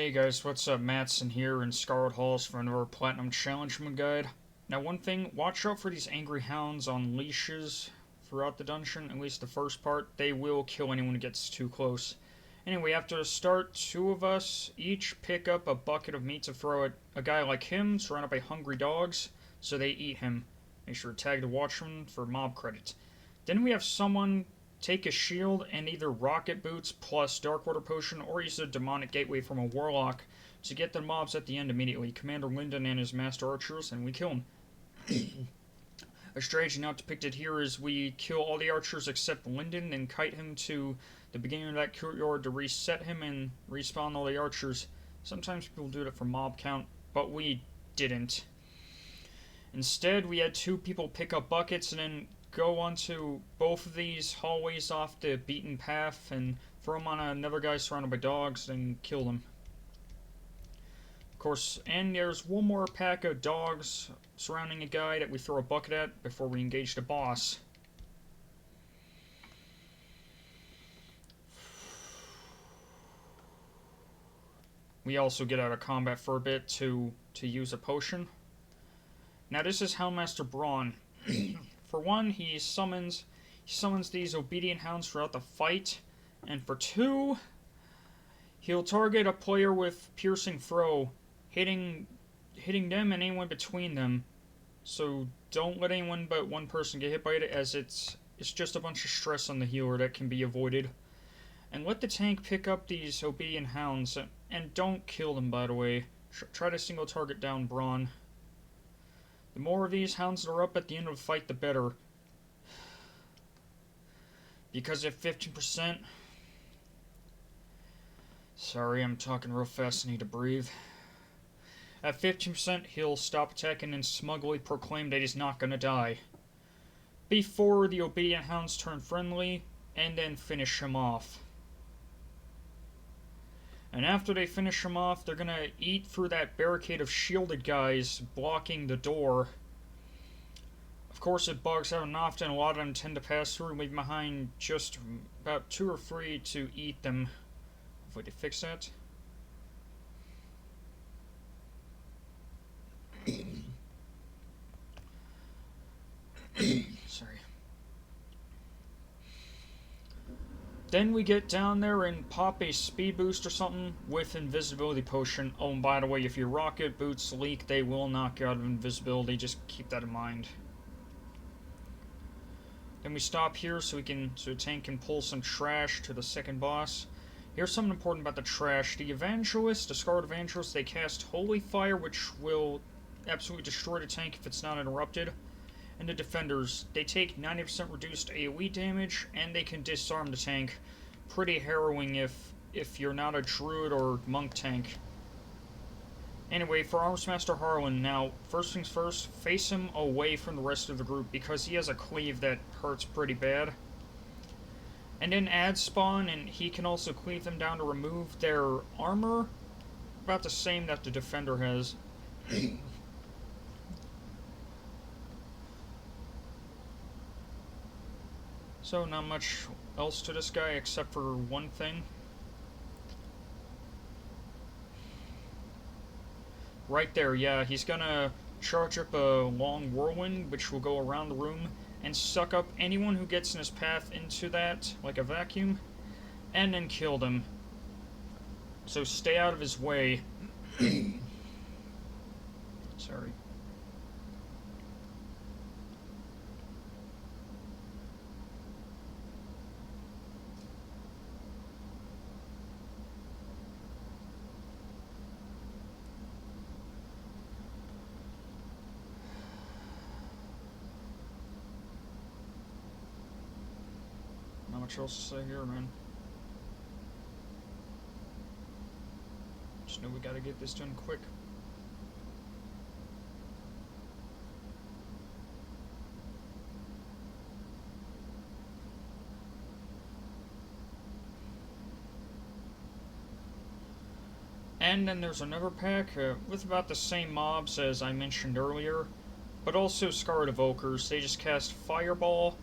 Hey guys, what's up? Mattson here in Scarlet Halls for another Platinum Challenge Guide. Now one thing, watch out for these angry hounds on leashes throughout the dungeon, at least the first part. They will kill anyone who gets too close. Anyway, after the start, two of us each pick up a bucket of meat to throw at a guy like him, surrounded by hungry dogs, so they eat him. Make sure to tag the watchman for mob credit. Then we have someone take a shield and either rocket boots plus dark water potion or use a demonic gateway from a warlock to get the mobs at the end immediately. Commander Lyndon and his master archers, and we kill him. A strategy not depicted here is we kill all the archers except Lyndon and kite him to the beginning of that courtyard to reset him and respawn all the archers. Sometimes people do that for mob count, but we didn't. Instead, we had two people pick up buckets and then go onto both of these hallways off the beaten path and throw them on another guy surrounded by dogs and kill them. Of course, and there's one more pack of dogs surrounding a guy that we throw a bucket at before we engage the boss. We also get out of combat for a bit to use a potion. Now this is Houndmaster Braun. For one, he summons these obedient hounds throughout the fight, and for two, he'll target a player with piercing throw, hitting them and anyone between them. So don't let anyone but one person get hit by it, as it's just a bunch of stress on the healer that can be avoided. And let the tank pick up these obedient hounds, and don't kill them, by the way. Try to single target down Braun. The more of these hounds that are up at the end of the fight, the better. Because at 15%... Sorry, I'm talking real fast, I need to breathe. At 15%, he'll stop attacking and smugly proclaim that he's not gonna die. Before the obedient hounds turn friendly, and then finish him off. And after they finish him off, they're gonna eat through that barricade of shielded guys blocking the door. Of course, it bugs out enough, and a lot of them tend to pass through and leave behind just about 2 or 3 to eat them. Hopefully they fix that. Sorry. Then we get down there and pop a speed boost or something with invisibility potion. Oh, and by the way, if your rocket boots leak, they will knock you out of invisibility. Just keep that in mind. Then we stop here so the tank can pull some trash to the second boss. Here's something important about the trash. The Evangelist, the Scarlet Evangelist, they cast Holy Fire, which will absolutely destroy the tank if it's not interrupted. And the Defenders, they take 90% reduced AoE damage, and they can disarm the tank. Pretty harrowing if you're not a druid or monk tank. Anyway, for Arms Master Harlan, now, first things first, face him away from the rest of the group, because he has a cleave that hurts pretty bad. And then add spawn, and he can also cleave them down to remove their armor, about the same that the Defender has. So, not much else to this guy except for one thing. Right there, yeah, he's gonna charge up a long whirlwind, which will go around the room and suck up anyone who gets in his path into that, like a vacuum, and then kill them. So stay out of his way. Sorry. Not much else to say here, man. Just know we gotta get this done quick. And then there's another pack with about the same mobs as I mentioned earlier, but also Scarlet Evokers. They just cast Fireball,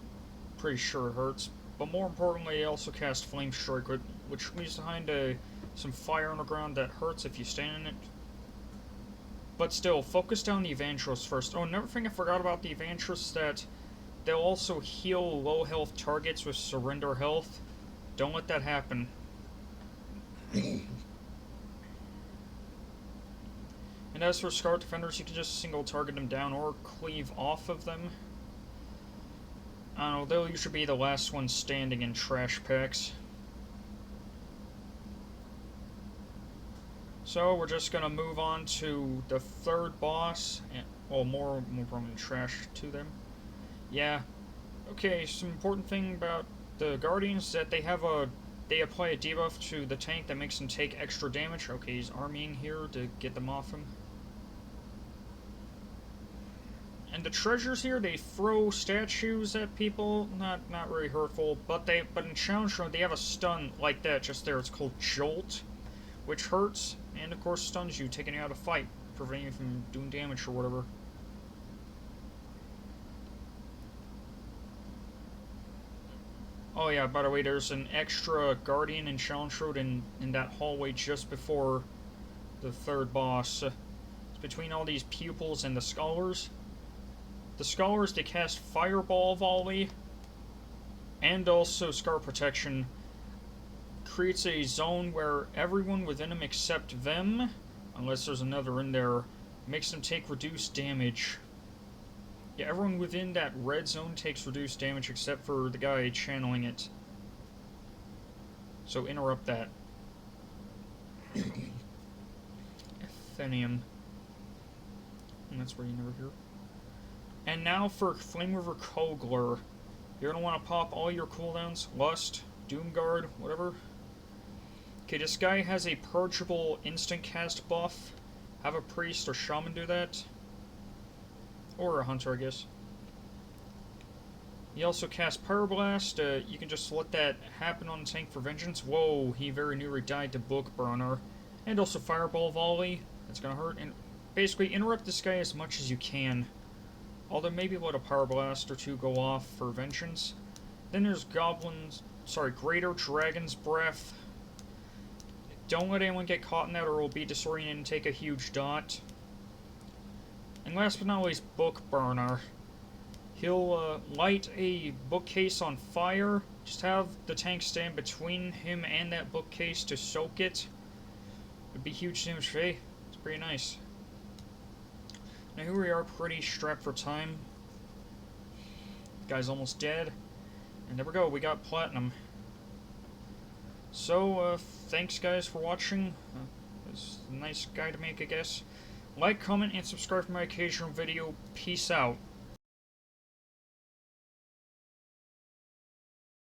pretty sure it hurts, but more importantly, they also cast Flame Strike, which leaves behind a some fire on the ground that hurts if you stand in it. But still, focus down the Evangelists first. Oh, another thing I forgot about the Evangelists, that they'll also heal low health targets with surrender health. Don't let that happen. And as for Scarlet Defenders, you can just single target them down or cleave off of them. I don't know, they'll usually be the last ones standing in trash packs. So we're just gonna move on to the third boss. Well, more probably trash to them. Yeah. Okay, some important thing about the Guardians is that they apply a debuff to the tank that makes them take extra damage. Okay, he's armying here to get them off him. And the treasures here, they throw statues at people. Not really hurtful, but in challenge mode they have a stun like that just there. It's called Jolt, which hurts and of course stuns you, taking you out of fight, preventing you from doing damage or whatever. Oh yeah, by the way, there's an extra Guardian in challenge mode in that hallway just before the third boss. It's between all these pupils and the scholars. The scholars, they cast Fireball Volley, and also Scar Protection. Creates a zone where everyone within them except them, unless there's another in there, makes them take reduced damage. Yeah, everyone within that red zone takes reduced damage except for the guy channeling it. So interrupt that. Athenium. And that's where you never hear. And now for Flame River Kogler. You're going to want to pop all your cooldowns. Lust, Doomguard, whatever. Okay, this guy has a purgeable instant cast buff. Have a priest or shaman do that. Or a hunter, I guess. He also casts Pyroblast. You can just let that happen on the tank for vengeance. Whoa, he very nearly died to Book Burner. And also Fireball Volley. That's going to hurt. And basically interrupt this guy as much as you can. Although maybe let a Pyroblast or two go off for vengeance. Then there's Greater Dragon's Breath. Don't let anyone get caught in that or it'll be disoriented and take a huge dot. And last but not least, Book Burner. He'll light a bookcase on fire. Just have the tank stand between him and that bookcase to soak it. It'd be huge damage. Hey, it's pretty nice. Now here we are, pretty strapped for time. Guy's almost dead. And there we go, we got Platinum. So, thanks guys for watching. It's a nice guy to make, I guess. Like, comment, and subscribe for my occasional video. Peace out.